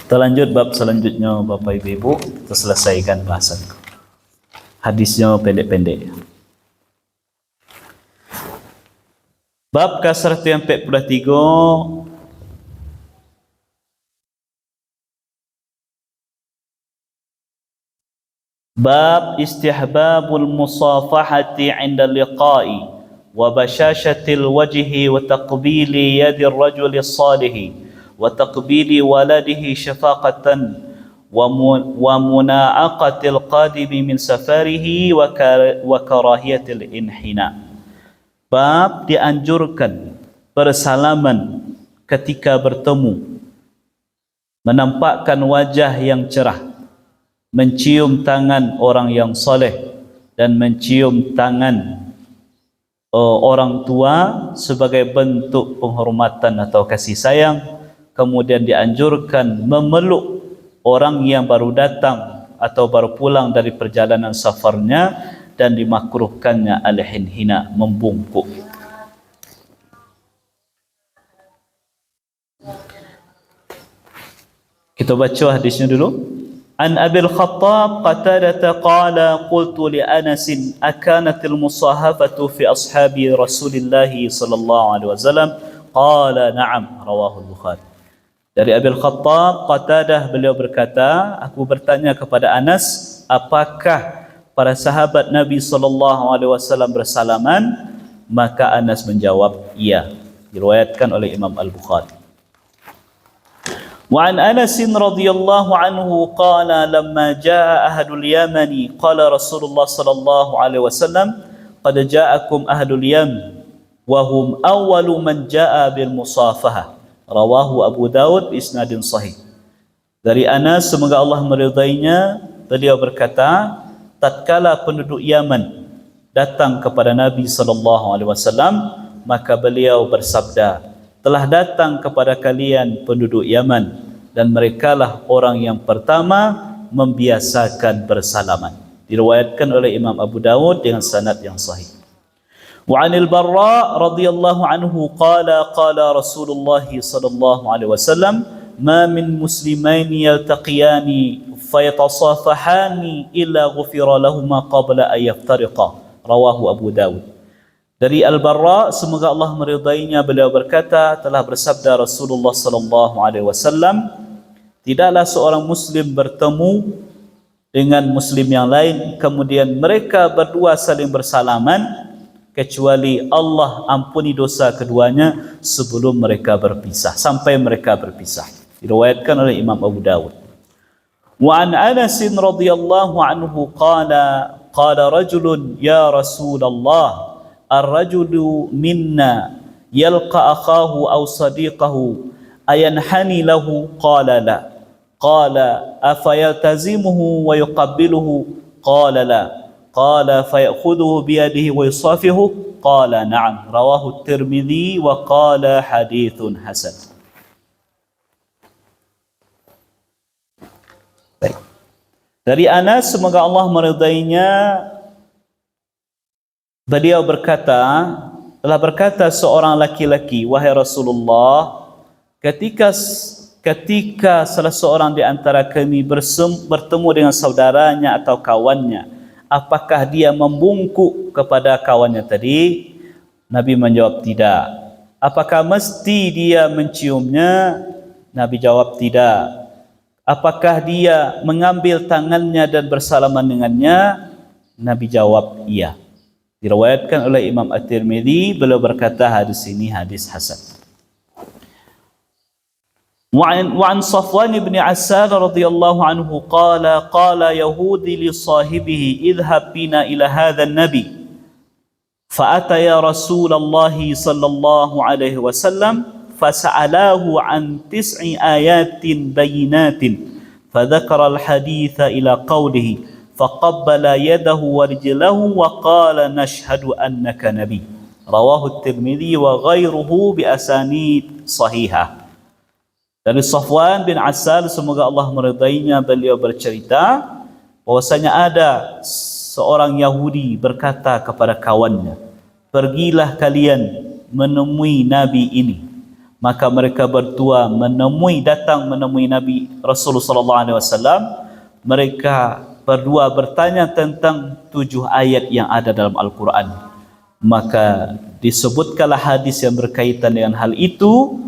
Kita lanjut bab selanjutnya Bapak Ibu, kita selesaikan bahasan. Hadisnya pendek-pendek. Bab ke-143, bab istihbabul musafahati 'inda liqa'i wa bashashatil wajhi wa taqbili yadir rajuli salihi wa taqbili waladihi syafaqatan wa muna'aqatil qadimi min safarihi wa karahiyatil inhina. Bab dianjurkan bersalaman ketika bertemu, menampakkan wajah yang cerah, mencium tangan orang yang soleh dan mencium tangan orang tua sebagai bentuk penghormatan atau kasih sayang. Kemudian dianjurkan memeluk orang yang baru datang atau baru pulang dari perjalanan safarnya, dan dimakruhkannya al-hinhina, membungkuk. Kita baca hadisnya dulu. An Abil Khattab Qatadah qala qultu li Anas akanatil musahafatu fi ashabi Rasulillah sallallahu alaihi wasallam qala na'am, rawahu al-Bukhari. Dari Abil Khattab Qatadah, beliau berkata, aku bertanya kepada Anas, apakah para sahabat Nabi sallallahu alaihi wasallam bersalaman? Maka Anas menjawab, iya. Diriwayatkan oleh Imam Al-Bukhari. Wa an Anas radhiyallahu anhu qala lamma jaa ahlul Yamani qala Rasulullah sallallahu alaihi wasallam qad ja'akum ahlul Yaman wa hum awwalu man jaa bil musafahah. Rawahu Abu Daud isnadin sahih. Dari Anas, semoga Allah meridainya, beliau berkata, tatkala penduduk Yaman datang kepada Nabi sallallahu alaihi wasallam, maka beliau bersabda, telah datang kepada kalian penduduk Yaman, dan merekalah orang yang pertama membiasakan bersalaman. Diriwayatkan oleh Imam Abu Dawud dengan sanad yang sahih. Wa 'anil Barra radhiyallahu anhu qala qala Rasulullah sallallahu alaihi wasallam ma min muslimaini yaltaqiyani fayatasafahani illa ghufira lahuma qabla an yaftariqa. Rawahu Abu Dawud. Dari Al-Barra, semoga Allah meridainya, beliau berkata, telah bersabda Rasulullah sallallahu alaihi wasallam, tidaklah seorang muslim bertemu dengan muslim yang lain kemudian mereka berdua saling bersalaman, kecuali Allah ampuni dosa keduanya sebelum mereka berpisah, sampai mereka berpisah. Diriwayatkan oleh Imam Abu Dawud. Wa an Anas radhiyallahu anhu qala qala rajulun ya Rasulullah ar-rajulu minna yalqa akhahu aw sadiqahu ayanhani lahu qala la qala afayaltazimuhu wa yuqabbiluhu qala la qala fayakhudhuhu biyadihi wa yusafihu qala na'am, rawahu at-Tirmidzi wa qala hadithun hasan. Dari Anas, semoga Allah meridainya, beliau berkata, telah berkata seorang laki-laki, wahai Rasulullah, ketika salah seorang di antara kami bertemu dengan saudaranya atau kawannya, apakah dia membungkuk kepada kawannya tadi? Nabi menjawab tidak. Apakah mesti dia menciumnya? Nabi jawab tidak. Apakah dia mengambil tangannya dan bersalaman dengannya? Nabi jawab iya. Diriwayatkan oleh Imam At-Tirmidzi, beliau berkata hadis ini hadis hasan. Wa an Safwan bin Asal radhiyallahu anhu qala Yahudi li sahibihi idhhab bina ila hadha an-nabi fa ataya Rasulullah sallallahu alaihi wasallam فسألاه عن 9 آيات بينات فذكر الحديث إلى قوله فقبل يده ورجله وقال نشهد أنك نبي. رواه الترمذي وغيره بأسانيد صحيحة. Dari Safwan bin Asal, semoga Allah meridainya, beliau bercerita bahwasanya ada seorang Yahudi berkata kepada kawannya, pergilah kalian menemui Nabi ini, Maka mereka berdua datang menemui Nabi Rasulullah sallallahu alaihi wasallam. Mereka berdua bertanya tentang 7 ayat yang ada dalam Al-Quran. Maka disebutkanlah hadis yang berkaitan dengan hal itu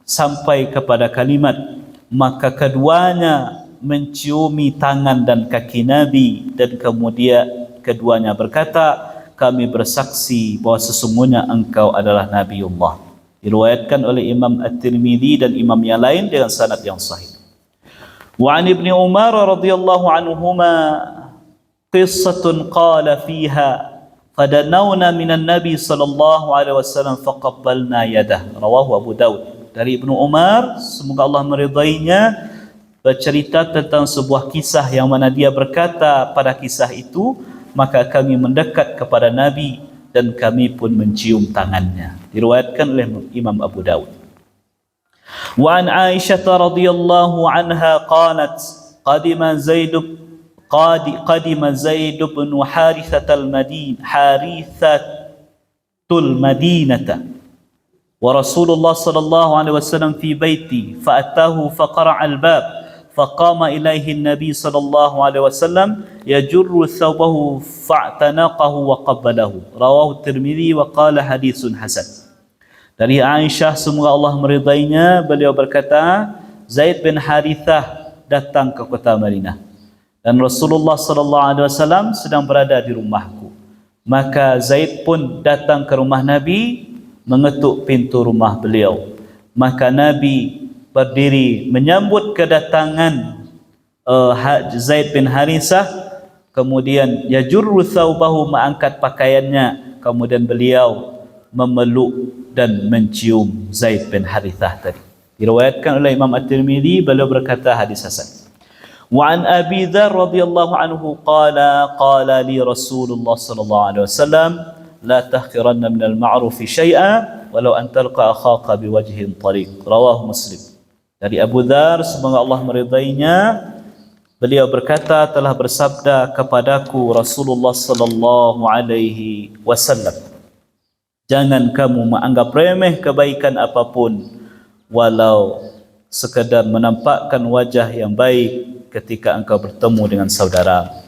sampai kepada kalimat, maka keduanya menciumi tangan dan kaki Nabi, dan kemudian keduanya berkata, kami bersaksi bahawa sesungguhnya engkau adalah Nabiullah. Diriwayatkan oleh Imam At-Tirmidzi dan imam yang lain dengan sanad yang sahih. Wa an Ibnu Umar radhiyallahu anhuma qissatun qala fiha fadanawna minan Nabi sallallahu alaihi wasallam faqabbalna yadah. Rawahu Abu Daud. Dari Ibnu Umar, semoga Allah meridainya, bercerita tentang sebuah kisah yang mana dia berkata pada kisah itu, maka kami mendekat kepada Nabi dan kami pun mencium tangannya. Diriwayatkan oleh Imam Abu Daud. Wa an Aisyah radhiyallahu anha qalat qadima Zaid bin Harithatul Madinah wa Rasulullah sallallahu alaihi wasallam fi baiti fa atahu fa qara'a al-bab فقام إليه النبي صلى الله عليه وسلم يجر ثوبه فاعتنقه وقبله. رواه الترمذي وقال حديث حسن. Dari Aisyah, semoga Allah meridainya, beliau berkata, Zaid bin Harithah datang ke kota Madinah dan Rasulullah sallallahu alaihi wasallam sedang berada di rumahku. Maka Zaid pun datang ke rumah Nabi, mengetuk pintu rumah beliau. Maka Nabi berdiri menyambut kedatangan Zaid bin Harithah, kemudian yajurru thawbahu, mengangkat pakaiannya, kemudian beliau memeluk dan mencium Zaid bin Harithah tadi. Diriwayatkan oleh Imam At-Tirmidzi, beliau berkata hadis hasan. Wa an Abi Dzar radhiyallahu anhu qala li Rasulullah sallallahu alaihi wasallam la tahqiranna min al-ma'ruf shay'an walau an talqa akhaka biwajhin tariq. Rawahu Muslim. Dari Abu Dzar, semoga Allah meridainya, beliau berkata, telah bersabda kepadaku Rasulullah sallallahu alaihi wasallam, jangan kamu menganggap remeh kebaikan apapun walau sekadar menampakkan wajah yang baik ketika engkau bertemu dengan saudara.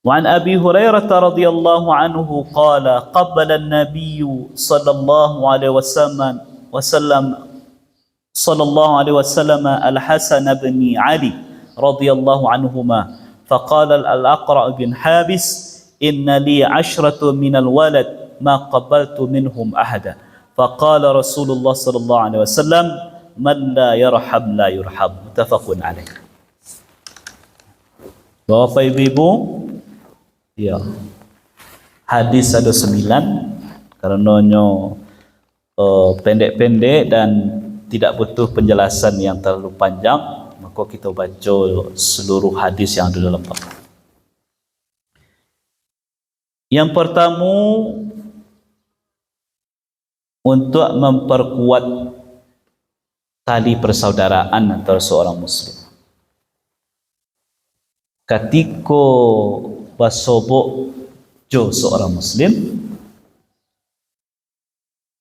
Wa an Abi Hurairah radhiyallahu anhu qala qabbala an-nabiy sallallahu alaihi wasallam al-Hasan bin Ali radhiyallahu anhuma faqala al-Aqra' bin Habis inna li 'ashratu min al-walad ma qabbaltu minhum ahada faqala Rasulullah sallallahu alaihi wasallam man la yarham la yurham. Muttafaqun alaih. Bapak Ibu, ya, hadis ada 9 karenanya pendek-pendek dan tidak butuh penjelasan yang terlalu panjang, maka kita baca seluruh hadis yang ada dalam bab. Yang pertama, untuk memperkuat tali persaudaraan antara seorang muslim. Ketika basobok jo seorang muslim,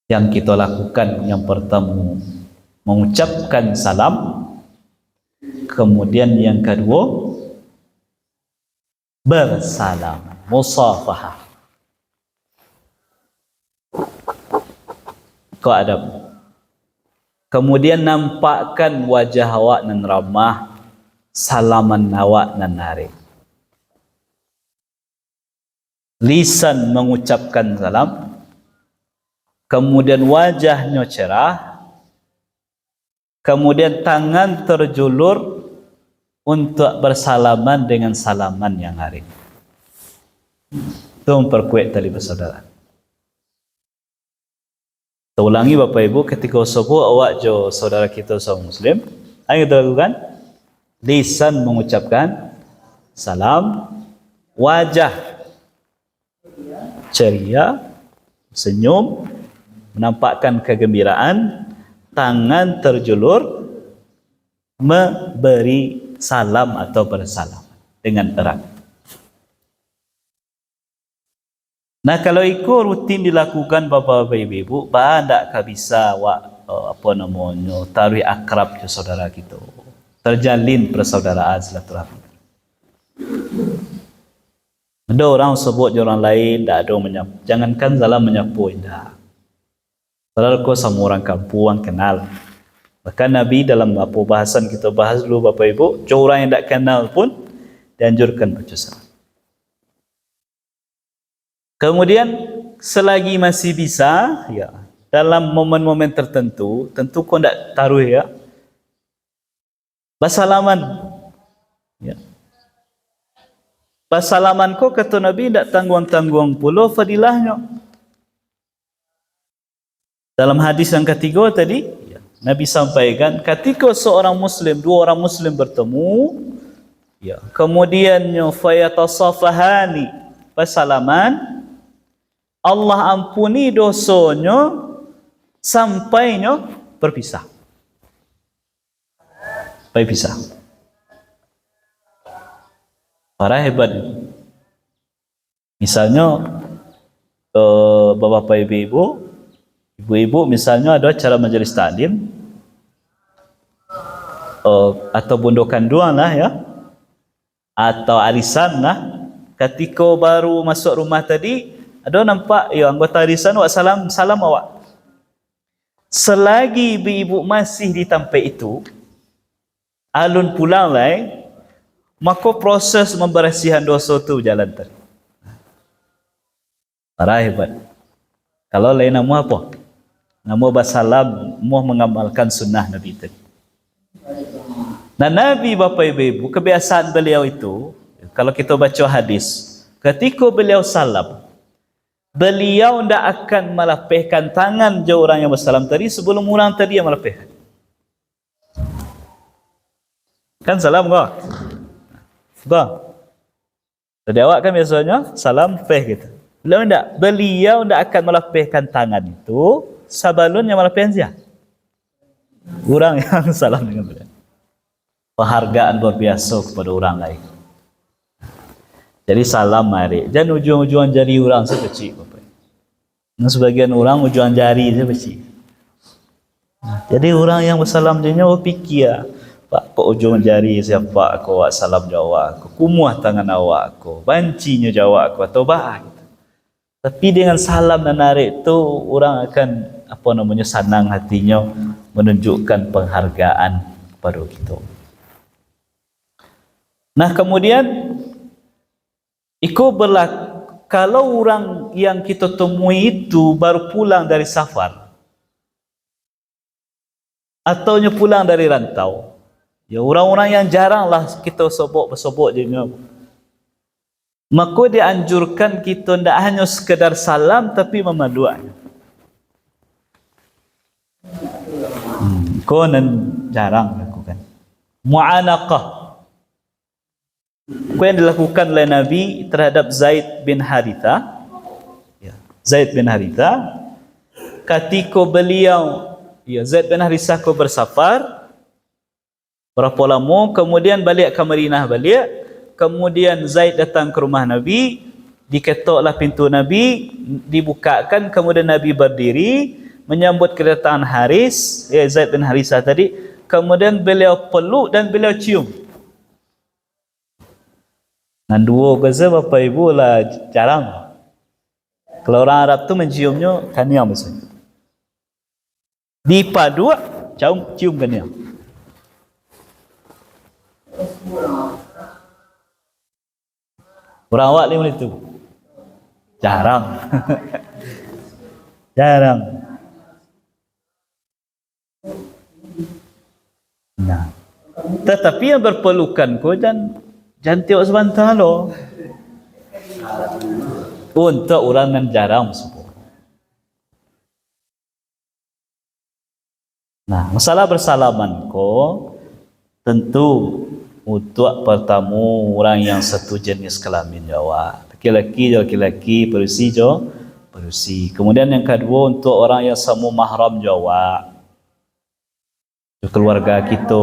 yang kita lakukan yang pertama mengucapkan salam, kemudian yang kedua bersalam, musafahah. Kau adab. Kemudian nampakkan wajah awak nan ramah, salaman awak nan narik. Lisan mengucapkan salam, kemudian wajahnya cerah, kemudian tangan terjulur untuk bersalaman dengan salaman yang arif. Itu memperkuat tali persaudaraan. Kita ulangi Bapak Ibu, ketika subuh awak jo saudara kita seorang muslim, apa yang kita lakukan? Lisan mengucapkan salam, wajah ceria, senyum, menampakkan kegembiraan, tangan terjulur memberi salam atau bersalam dengan erat. Nah, kalau itu rutin dilakukan Bapak-Bapak Ibu-Ibu, tidak bisa apa namanya, taruh akrab ke saudara kita, terjalin persaudaraan silaturahmi. Ada orang sebut orang lain, tak ada menyapu. Jangankan dalam menyapu, indah. Padahal kau sama orang kampung kenal. Bahkan Nabi dalam apa bahasan kita bahas dulu Bapak Ibu, orang yang tak kenal pun dianjurkan baca salam. Kemudian selagi masih bisa, ya, dalam momen-momen tertentu, tentu kau tak taruh ya, bersalaman, ya. Bersalaman kau kata Nabi tak tanggung-tanggung pula fadilahnya. Dalam hadis yang ketiga tadi, ya, Nabi sampaikan ketika seorang Muslim, dua orang Muslim bertemu, ya, kemudiannya fayatasafahani, bersalaman, Allah ampuni dosanya sampainya berpisah. Berpisah. Para hebat. Misalnya bapak-bapak ibu-ibu misalnya ada acara majelis taklim atau bundokan dua lah ya, atau arisan lah. Ketika baru masuk rumah tadi, ada nampak ya anggota arisan awak salam awak. Selagi ibu-ibu masih di tempat itu, alun pulang lah, maka proses membersihkan dosa tu jalan terus. Parah hebat. Kalau lain nama apa? Nama basalam, mau mengamalkan sunnah Nabi tadi. Nah Nabi Bapak Ibu, kebiasaan beliau itu, kalau kita baca hadis, ketika beliau salam, beliau tidak akan melapihkan tangan je orang yang bersalam tadi sebelum orang tadi yang melapihkan. Kan salam kau? Kau? Jadi awak kan biasanya salam peh gitu. Beliau tidak akan melapihkan tangan itu sebelum yang melapihkan siapa? Orang yang salam dengan beliau. Penghargaan luar biasa kepada orang lain. Jadi salam mari. Jangan ujung-ujung jari orang sekecil. Nah, sebagian orang ujung jari sekecil. Jadi orang yang bersalam dia berfikir, Pak, kok ujung jari siapa aku awak salam jawab aku, kumuah tangan awak aku, bancinya jawab aku atau bah. Tapi dengan salam dan narik itu orang akan senang hatinya, menunjukkan penghargaan kepada kita. Nah kemudian kalau orang yang kita temui itu baru pulang dari safar atau pulang dari rantau, ya orang-orang yang jaranglah kita sobok je, maka dianjurkan kita tidak hanya sekedar salam tapi memeluknya. Kau jarang lakukan mu'anaqah. Kau yang dilakukan oleh Nabi terhadap Zaid bin Haritha, ya, Zaid bin Haritha, ketika beliau, ya, Zaid bin Haritha kau bersafar berapa lama, kemudian balik ke Madinah balik, kemudian Zaid datang ke rumah Nabi, diketoklah pintu Nabi, dibukakan, kemudian Nabi berdiri menyambut kedatangan Haris, ya, Zaid bin Haritha tadi, kemudian beliau peluk dan beliau cium. Dan dua gaza Bapak Ibu lah jarang. Kalau orang Arab tu menciumnya kaniam misalnya. Dipadu cium kaniam. Orang awak ni itu jarang. Jarang. Nah, tetapi yang berpelukan kau jangan tengok sebentar lo. Untuk orang yang jarang sebut. Nah, masalah bersalaman ko tentu untuk pertama orang yang satu jenis kelamin jawab. Laki-laki berusi. Kemudian yang kedua untuk orang yang sama mahram jawab. Keluarga kita.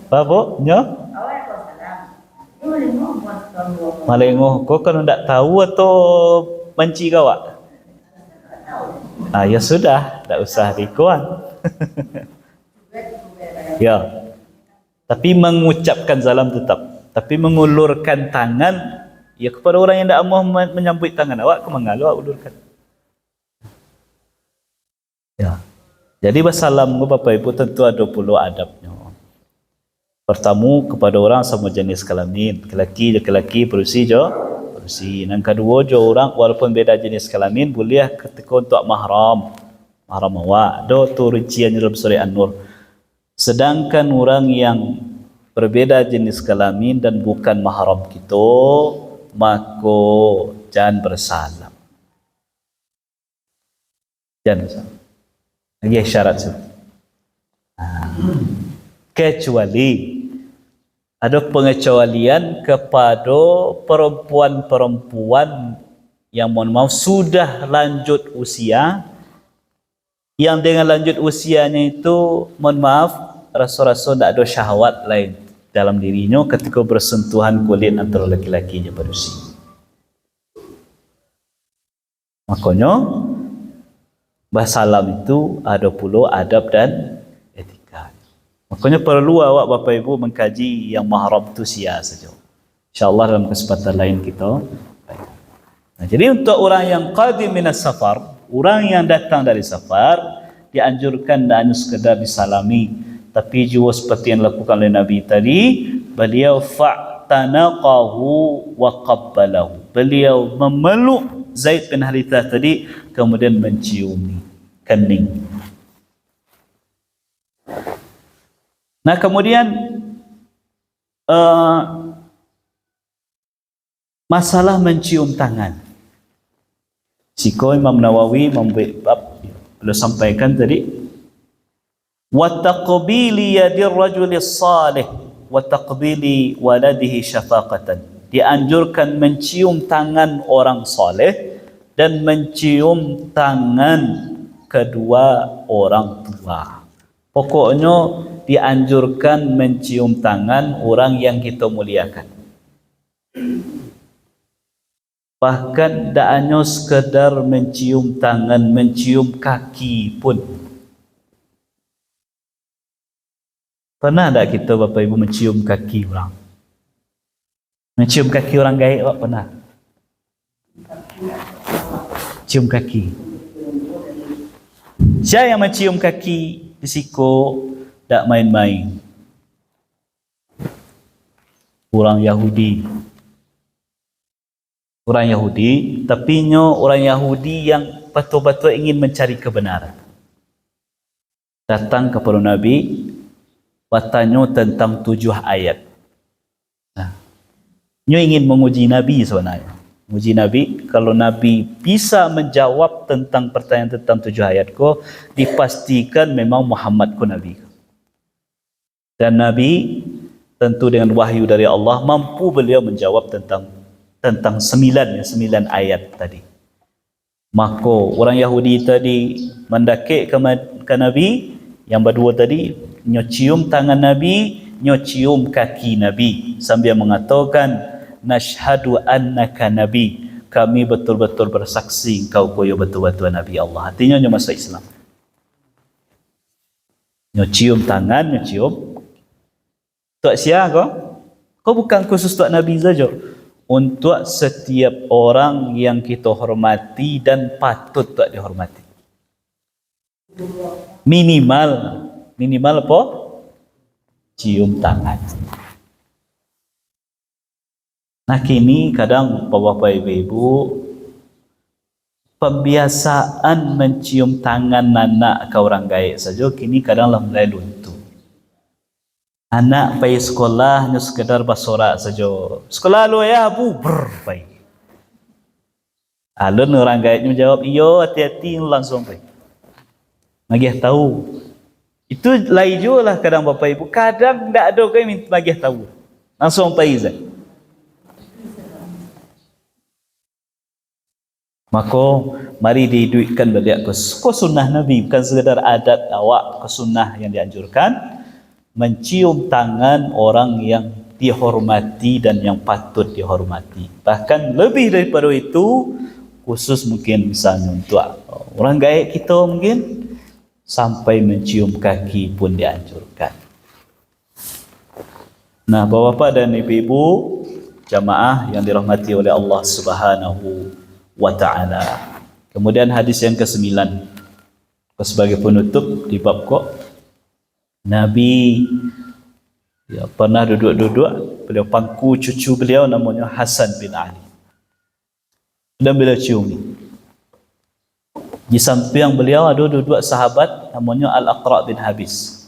Apa bu? Nya? Malengoh kau kan tak tahu atau benci kau ah? Ya sudah, tak usah dikuan. Ya. Tapi mengucapkan salam tetap. Tapi mengulurkan tangan ya kepada orang yang tak mahu menyambut tangan awak, kau mengalu awak ulurkan. Ya. Jadi bersalam Bapak Ibu tentu ada puluh adabnya. Pertama kepada orang sama jenis kelamin, lelaki berusi jo, berusi. Yang kedua jo orang walaupun beda jenis kelamin boleh ketika untuk mahram awak. Do tu rinciannya dalam surah An-Nur. Sedangkan orang yang berbeda jenis kelamin dan bukan mahram kita, maka jangan bersalam. Jangan bersalam. Lagi syarat tu. Kecuali ada pengecualian kepada perempuan-perempuan yang mohon maaf sudah lanjut usia, yang dengan lanjut usianya itu mohon maaf rasa-rasa tidak ada syahwat lain dalam dirinya ketika bersentuhan kulit antara laki-laki je berusia. Makanya bersalam itu ada pula adab dan etika. Makanya perlu awak Bapak Ibu mengkaji yang mahram tu sia saja. InsyaAllah dalam kesempatan lain kita. Nah, jadi untuk orang yang qadim minas safar, orang yang datang dari safar, dianjurkan dan hanya sekedar disalami. Tapi juga seperti yang dilakukan oleh Nabi tadi, beliau fa'tanaqahu wa qabbalahu. Beliau memeluk Zaid bin Harithah tadi, kemudian menciumi kening. Nah kemudian masalah mencium tangan. Siko Imam Nawawi beliau sampaikan tadi, wa taqbili yadir rajulis salih wa taqbili waladihi syafaqatan. Dianjurkan mencium tangan orang soleh dan mencium tangan kedua orang tua. Pokoknya dianjurkan mencium tangan orang yang kita muliakan. Bahkan tak hanya sekedar mencium tangan, mencium kaki pun. Pernah tak kita Bapak Ibu mencium kaki orang? Mencium kaki orang gaib awak pernah? Cium kaki. Siapa yang mencium kaki risiko tak main-main. Orang Yahudi. Orang Yahudi, tapi orang Yahudi yang betul-betul ingin mencari kebenaran. Datang kepada Nabi, bertanya tentang 7 ayat. Nyo ingin menguji Nabi sebenarnya. Menguji Nabi, kalau Nabi bisa menjawab tentang pertanyaan tentang 7 ayat ko, dipastikan memang Muhammad ko Nabi. Dan Nabi tentu dengan wahyu dari Allah mampu beliau menjawab tentang 9 ayat tadi. Maka orang Yahudi tadi mendakik ke Nabi, yang berdua tadi nyo cium tangan Nabi, nyo cium kaki Nabi sambil mengatakan nashhadu annaka nabi, kami betul-betul bersaksi engkau koyo betul-betul Nabi Allah. Artinya nyo masuk Islam. Nyo cium tangan, nyo cium. Tok sia kau bukan khusus tok Nabi saja. Untuk setiap orang yang kita hormati dan patut tak dihormati. Minimal apa? Cium tangan. Nah kini kadang Bapak Ibu pembiasaan mencium tangan anak ke orang gaib saja kini kadang lah mulai luntur. Anak pergi sekolah hanya sekedar bersorak saja. Sekolah lu ya bu pergi. Alun orang gaibnya menjawab, iyo hati-hati langsung pergi. Magih tahu. Itu lain juga lah kadang Bapak Ibu. Kadang tak ada kau minta magih tahu. Langsung pergi. Maka mari diduitkan balik ke sunnah Nabi, bukan sekadar adat awak, ke sunnah yang dianjurkan. Mencium tangan orang yang dihormati dan yang patut dihormati. Bahkan lebih daripada itu, khusus mungkin misalnya untuk orang gaib kita mungkin sampai mencium kaki pun dianjurkan. Nah, Bapak-bapak dan Ibu-ibu jamaah yang dirahmati oleh Allah Subhanahu wa taala. Kemudian hadis yang ke-9 sebagai penutup di bab kok Nabi pernah duduk-duduk, beliau pangku cucu beliau namanya Hasan bin Ali. Dan beliau ciumi. Di samping beliau ada duduk sahabat namanya Al-Aqra bin Habis.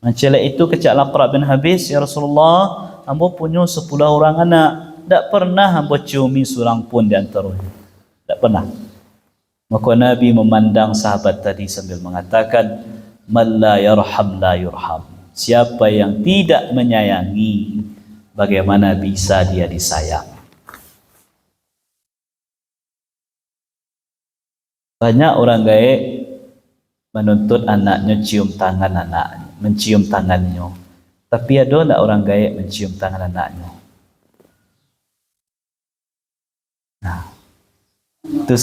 Macam itu kecak Al-Aqra bin Habis, ya Rasulullah, hamba punya 10 orang anak, tak pernah hamba ciumi seorang pun di antaranya. Tak pernah. Maka Nabi memandang sahabat tadi sambil mengatakan, "Man la yarham la yurham." Siapa yang tidak menyayangi, bagaimana bisa dia disayang? Banyak orang gaib menuntut anaknya cium tangan anaknya, mencium tangannya. Tapi ada tak orang gaib mencium tangan anaknya? Nah, itu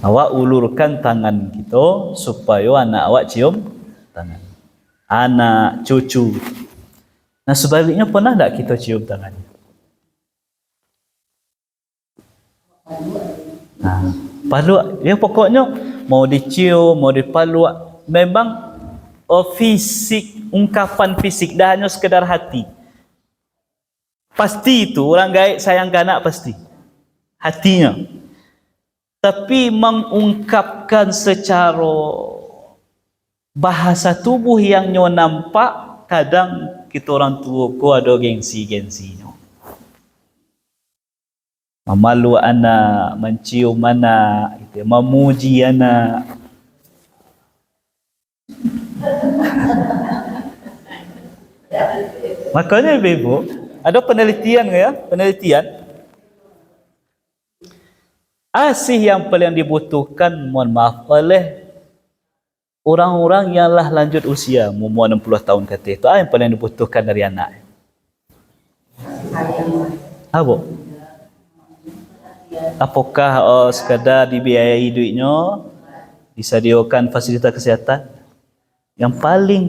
awak ulurkan tangan kita supaya anak awak cium tangan. Anak, cucu. Nah, sebaliknya pernah tak kita cium tangannya? Nah, paluak, ya pokoknya mau dicium, mau dipaluak, memang fisik, ungkapan fisik, dah hanya sekedar hati. Pasti itu orang gaib sayang anak pasti hatinya. Tapi mengungkapkan secara bahasa tubuh yang nyo nampak, kadang kita orang tua ko ada gengsi-gengsinya. Memalu anak, mencium anak, memuji anak. Makanya ibu, ada penelitian ya, penelitian. Asih yang paling dibutuhkan, mohon maaf, oleh orang-orang yang lah lanjut usia, umur 60 tahun kata itu, yang paling dibutuhkan dari anak. Apa? Apakah sekadar dibiayai duitnya, disediakan fasilitas kesihatan? Yang paling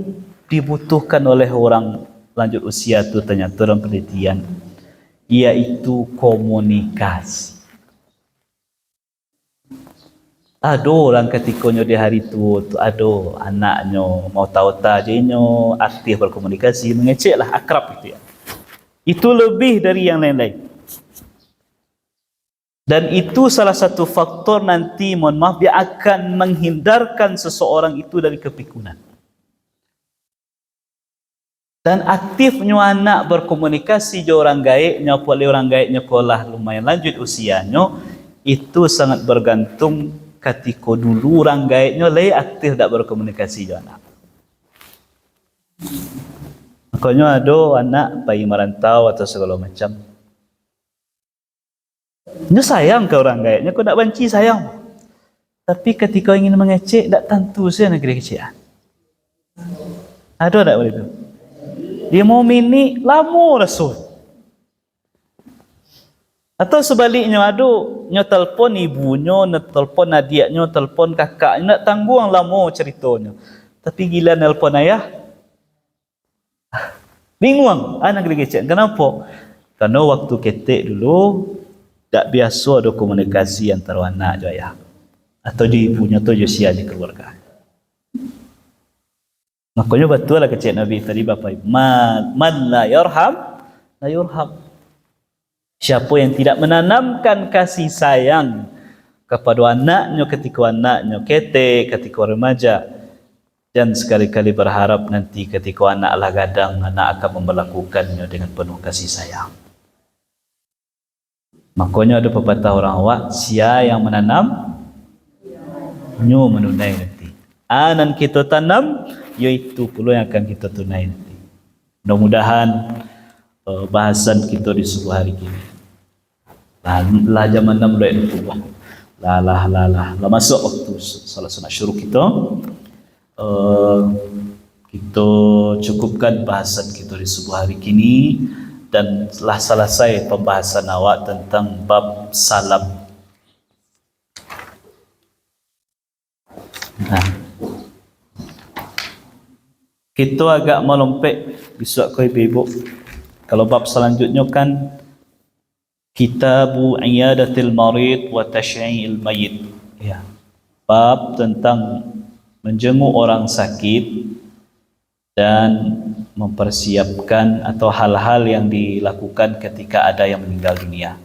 dibutuhkan oleh orang lanjut usia itu ternyata dalam penelitian, yaitu komunikasi. Ada orang ketikanya di hari tua tu, ada anaknya mau tahu tajinya, aktif berkomunikasi, mengeceklah, akrab itu ya. Itu lebih dari yang lain-lain. Dan itu salah satu faktor nanti, mohon maaf, dia akan menghindarkan seseorang itu dari kepikunan. Dan aktifnya anak berkomunikasi dengan orang gaibnya, oleh orang gaibnya kolah lumayan lanjut usianya, itu sangat bergantung ketika dulu orang gaibnya lebih aktif tak berkomunikasi dengan anak. Makanya ada anak bayi merantau atau segala macam, dia sayang ke orang gaibnya, kau tak benci sayang. Tapi ketika ingin mengecek, tak tentu saya negeri kecil. Ada tak boleh tu? Dia mau mini, lama rasul. Atau sebaliknya, ada nya telpon ibunya, telpon adiknya, telpon kakaknya, nak tanggung lama ceritanya. Tapi gila nelpon ayah, bingung anak negeri kecil. Kenapa? Karena waktu ketik dulu tak biasa ada komunikasi antara anak dan ayah, atau dia ibunya atau dia sia di keluarga. Makanya betul lah kecil Nabi tadi Bapak Ibu, man la yarham la yurham. Siapa yang tidak menanamkan kasih sayang kepada anaknya ketika anaknya ketik, ketika remaja, dan sekali-kali berharap nanti ketika anak lah gadang, anak akan memperlakukannya dengan penuh kasih sayang. Makanya ada pepatah orang awak, sia yang menanam, nyu menunai nanti. Anan kita tanam, yaitu pula yang akan kita tunai nanti. Mudah-mudahan bahasan kita di subuh hari ini. Lah jam 6 dah itu buah. Lah masuk waktu salat sunat syuruk kita. Kita cukupkan bahasan kita di subuh hari kini dan telah selesai pembahasan awak tentang bab salam. Nah, kita agak melompek besok ke ibu-ibu. Kalau bab selanjutnya kan Kitabu Iyadatil Marid wa Tashyi'il Mayyit. Ya. Bab tentang menjenguk orang sakit dan mempersiapkan atau hal-hal yang dilakukan ketika ada yang meninggal dunia.